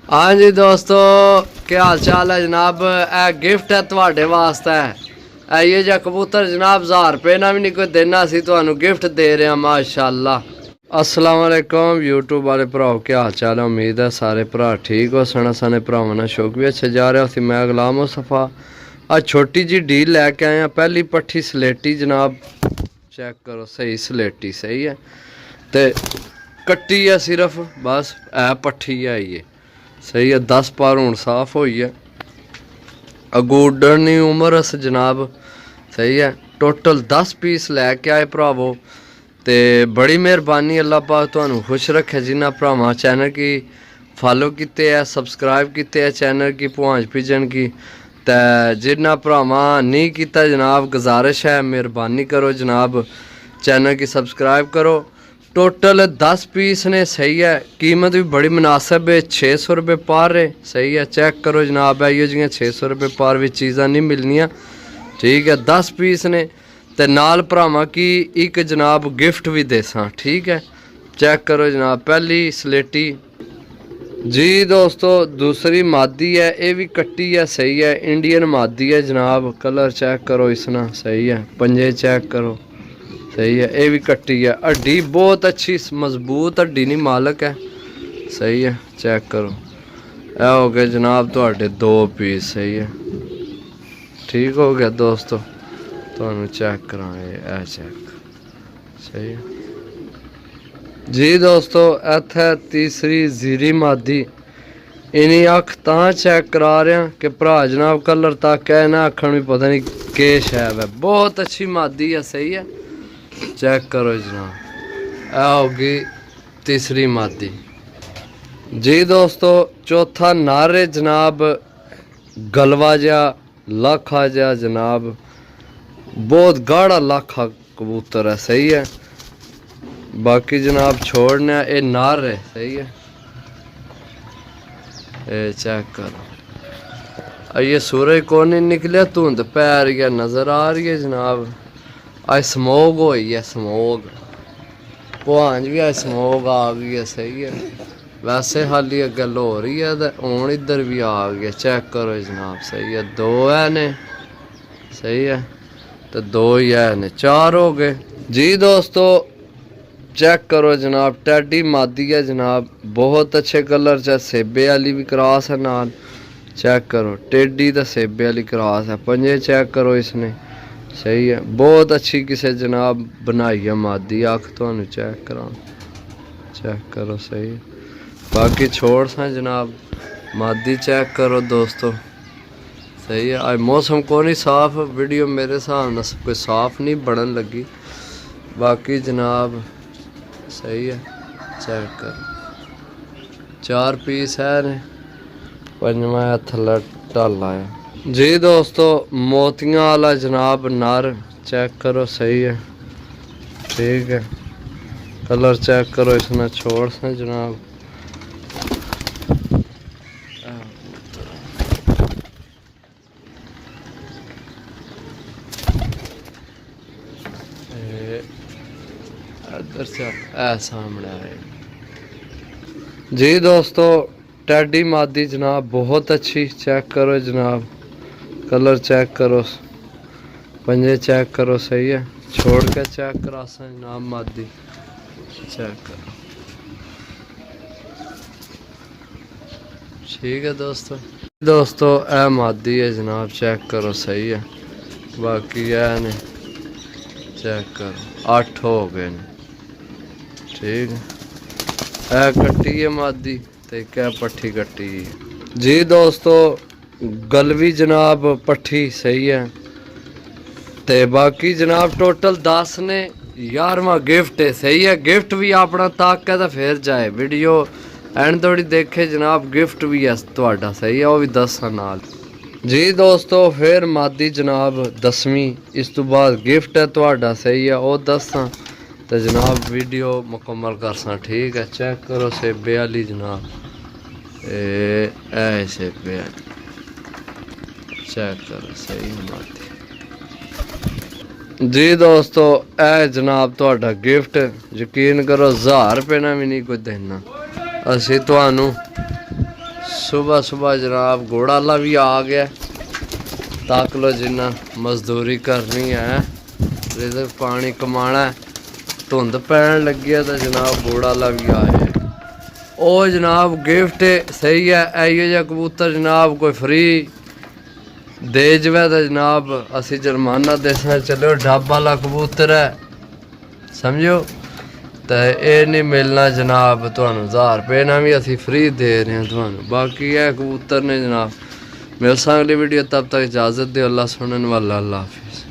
हाँ जी दोस्तों, क्या हाल चाल है जनाब। ए गिफ्ट है थोड़े वास्ते। ये जो कबूतर जनाब 1000 रुपये ना भी नहीं कोई देना, असी तो गिफ्ट दे रहे हैं माशाल्लाह। अस्सलाम वालेकुम यूट्यूब वाले भराओ, क्या हाल चाल है। उम्मीद है सारे भरा ठीक हो। सना साने भरावां ना शौक भी अच्छे जा रहा सी। मैं गुलाम मुस्तफा आज छोटी जी डील लैके आया। पहली पट्ठी सलेटी जनाब, चेक करो सही सलेटी सही है। तो कट्टी है सिर्फ बस, है पट्ठी है ये सही है। 10 पार हूँ साफ हुई है। अगू उड्डनी उम्र अस जनाब सही है। टोटल 10 पीस लैके आए भरावो। तो बड़ी मेहरबानी, अल्लाह पाक तुहानू खुश रखे। जिन्हें भरावां चैनल की फॉलो किते है, सबसक्राइब किते है चैनल की पुहांज पिजन की। तो जिन्हें भरावां नहीं किया जनाब, गुजारिश है मेहरबानी करो जनाब, चैनल की सबसक्राइब करो। टोटल 10 पीस ने सही है। कीमत भी बड़ी मुनासिब है, 600 रुपये पार है सही है। चेक करो जनाब, इो जी 600 रुपये पार भी चीज़ा नहीं मिलनिया ठीक है। 10 पीस ने ते नाल भरावां की एक जनाब गिफ्ट भी देसा ठीक है। चेक करो जनाब, पहली सलेटी जी दोस्तों, दूसरी मादी है, ये भी कट्टी है सही है। इंडियन मादी है जनाब, कलर चेक करो इसना सही है। पंजे चेक करो सही है। ये भी कट्टी है, हड्डी बहुत अच्छी मजबूत हड्डी नहीं मालक है सही है। चेक करो, यह हो गए जनाब थोड़े 2 पीस सही है। ठीक हो गया दोस्तों, तो चेक कराए ए चेक सही है जी दोस्तों। इत्थे तीसरी जीरी मादी, इन्हीं अख तां चेक करा रहा कि भरा जनाब कलर तक है ना, आखन भी पता नहीं के शैब है। बहुत अच्छी मादी है सही है। चेक करो जनाब, यह होगी तीसरी मादी जी दोस्तों। चौथा नारे जनाब, गलवा जा लाखा जा जनाब, बहुत गाढ़ा लाखा कबूतर है सही है। बाकी जनाब छोड़ने ये नार है सही है। ये चेक करो, ये सूरज को नहीं निकले, धुंध पै रही है नज़र आ रही है जनाब। आज स्मोक हुई है, स्मोक पुहांज भी आज स्मोक आ गई है सही है। वैसे हाली अगर हो रही है तो हूँ इधर भी आ गया। चेक करो जनाब सही है। 2 है ने सही है, तो 2 ही है ने, 4 हो गए जी दोस्तों। चेक करो जनाब, टैडी मादी है जनाब, बहुत अच्छे कलर च सेबे वाली भी क्रॉस है नाल। चेक करो, टेडी तो सेबे वाली क्रॉस है। पंजे चेक करो इसने सही है। बहुत अच्छी किसे जनाब बनाई है मादी, अख तो चेक करा चेक करो सही है। बाकी छोड़ सा जनाब, मादी चेक करो दोस्तों सही है। आज मौसम को नहीं साफ, वीडियो मेरे हिसाब न कोई साफ नहीं बनन लगी। बाकी जनाब सही है, चेक करो 4 पीस है ने, 5वां थल्ला ढाला है जी दोस्तों। मोतियां वाला जनाब नर, चेक करो सही है ठीक है। कलर चेक करो इसने, छोड़ से जनाब। इधर से ऐ सामने आए जी दोस्तों। टैडी मादी जनाब बहुत अच्छी, चेक करो जनाब, कलर चेक करो, पंजे चेक करो सही है। छोड़ के चेक करा सा जनाब मादी, चेक करो ठीक है दोस्तों। दोस्तों ए मादी है जनाब, चेक करो सही है। बाकी है ने चेक करो, 8 हो गए ने ठीक है। ए कट्टी है मादी, तो क्या पट्ठी कट्टी जी दोस्तों। गलवी जनाब पट्ठी सही है। ते बाकी जनाब टोटल 10 ने, 11वां गिफ्ट है सही है। गिफ्ट भी अपना तक है तो फिर जाए वीडियो एंड थोड़ी देखे जनाब। गिफ्ट भी है थोड़ा सही है, वह भी 10 नाल जी दोस्तों। फिर मादी जनाब 10वीं, इस तो बाद गिफ्ट है थोड़ा सही है, वह 10 तो जनाब वीडियो मुकम्मल कर सा ठीक है। चेक करो सेबे वाली जनाब, ए सेबे वाली चेक करो सही मादी जी दोस्तों। ए जनाब थोड़ा गिफ्ट, यकीन करो 1000 रुपये ना भी नहीं कोई देना। असी तुहानू सुबह सुबह जनाब घोड़ा वाला भी आ गया। ताक लो जिन्ना मजदूरी करनी है, रिज़्क पानी कमाना है। धुंध पैन लगी है तो जनाब घोड़ा वाला भी आए। ओ जनाब गिफ्ट सही है। इहो जिहा कबूतर जनाब कोई फ्री दे जवे तो जनाब असी जुर्माना देना। चलो ढाबा वाला कबूतर है समझो, तो ये नहीं मिलना जनाब। तुहानू 1000 रुपये ना भी असी फ्री दे रहे हैं तुहानू। बाकी है कबूतर ने जनाब। मिलसा अगली वीडियो, तब तक इजाज़त दो। अल्लाह सुनने वाला, अल्लाह हाफिज़।